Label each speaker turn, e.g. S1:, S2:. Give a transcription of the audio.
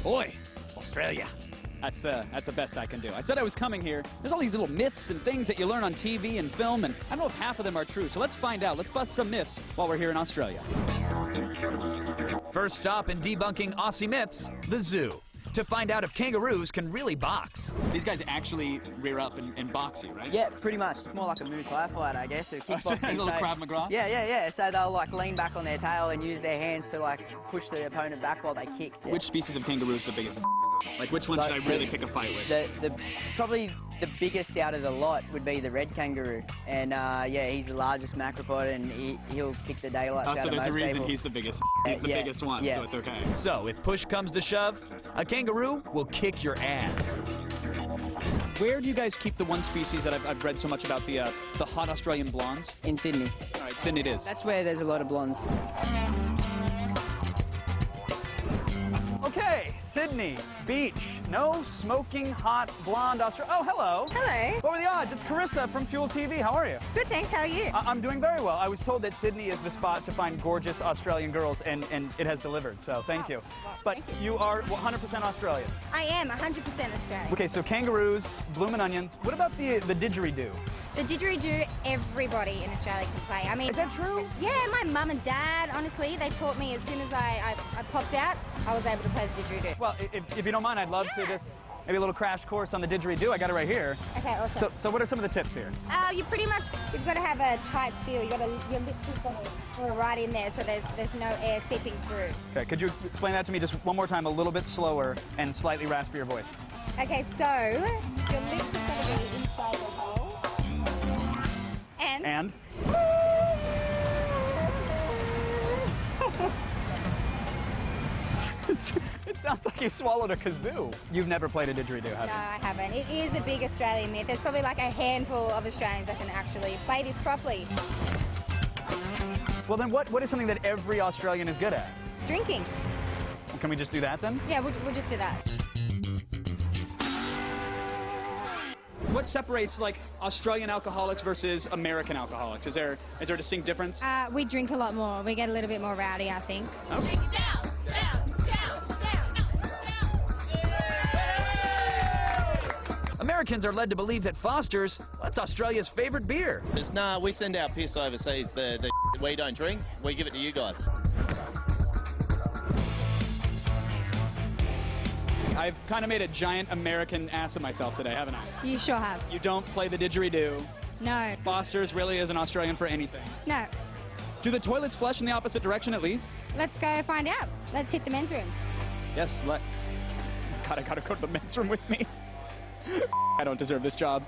S1: Boy, Australia. That's the best I can do. I said I was coming here. There's all these little myths and things that you learn on TV and film, and I don't know if half of them are true. So let's find out. Let's bust some myths while we're here in Australia. First stop in debunking Aussie myths, the zoo. To find out if kangaroos can really box. These guys actually rear up and box you, right?
S2: Yeah, pretty much. It's more like a Muay Thai fight, I guess.
S1: A little Krav Maga?
S2: Yeah. So they'll like lean back on their tail and use their hands to like push the opponent back while they kick. Yeah.
S1: Which species of kangaroo is the biggest? Like, which one should I really pick a fight with?
S2: Probably the biggest out of the lot would be the red kangaroo. And yeah, he's the largest macropod and he'll kick the daylights out of most people.
S1: So there's a reason he's the biggest. He's the biggest one, so it's okay. So if push comes to shove, a kangaroo will kick your ass. Where do you guys keep the one species that I've read so much about, the hot Australian blondes?
S2: In Sydney.
S1: All right, Sydney it is.
S2: That's where there's a lot of blondes.
S1: Okay, Sydney, beach, no smoking hot blonde Australia. Oh, hello.
S3: Hello.
S1: What were the odds? It's Carissa from Fuel TV. How are you?
S3: Good, thanks. How are you?
S1: I'm doing very well. I was told that Sydney is the spot to find gorgeous Australian girls, and it has delivered, so thank you. But
S3: thank
S1: you are 100% Australian.
S3: I am 100% Australian.
S1: Okay, so kangaroos, bloomin' onions. What about the didgeridoo?
S3: The didgeridoo, everybody in Australia can play. I mean,
S1: is that true?
S3: Yeah, my mum and dad, honestly, they taught me as soon as I popped out, I was able to play the didgeridoo.
S1: Well, if you don't mind, I'd love to just maybe a little crash course on the didgeridoo. I got it right here.
S3: Okay, awesome.
S1: So what are some of the tips here?
S3: You've got to have a tight seal. Your lips have got to go right in there so there's no air seeping through.
S1: Okay, could you explain that to me just one more time, a little bit slower and slightly raspier voice?
S3: Okay, so your lips have got to be inside the hole.
S1: And? It sounds like you swallowed a kazoo. You've never played a didgeridoo, have you?
S3: No, I haven't. It is a big Australian myth. There's probably like a handful of Australians that can actually play this properly.
S1: Well then, what is something that every Australian is good at?
S3: Drinking.
S1: Well, can we just do that then?
S3: Yeah, we'll just do that.
S1: What separates like Australian alcoholics versus American alcoholics? Is there a distinct difference?
S3: We drink a lot more. We get a little bit more rowdy, I think.
S1: Okay. Americans are led to believe that Foster's, that's Australia's favorite beer.
S4: Nah, we send our piss overseas. The we don't drink, we give it to you guys.
S1: I've kind of made a giant American ass of myself today, haven't I?
S3: You sure have.
S1: You don't play the didgeridoo.
S3: No.
S1: Foster's really isn't Australian for anything.
S3: No.
S1: Do the toilets flush in the opposite direction at least?
S3: Let's go find out. Let's hit the men's room.
S1: Yes, God, I gotta go to the men's room with me. I don't deserve this job.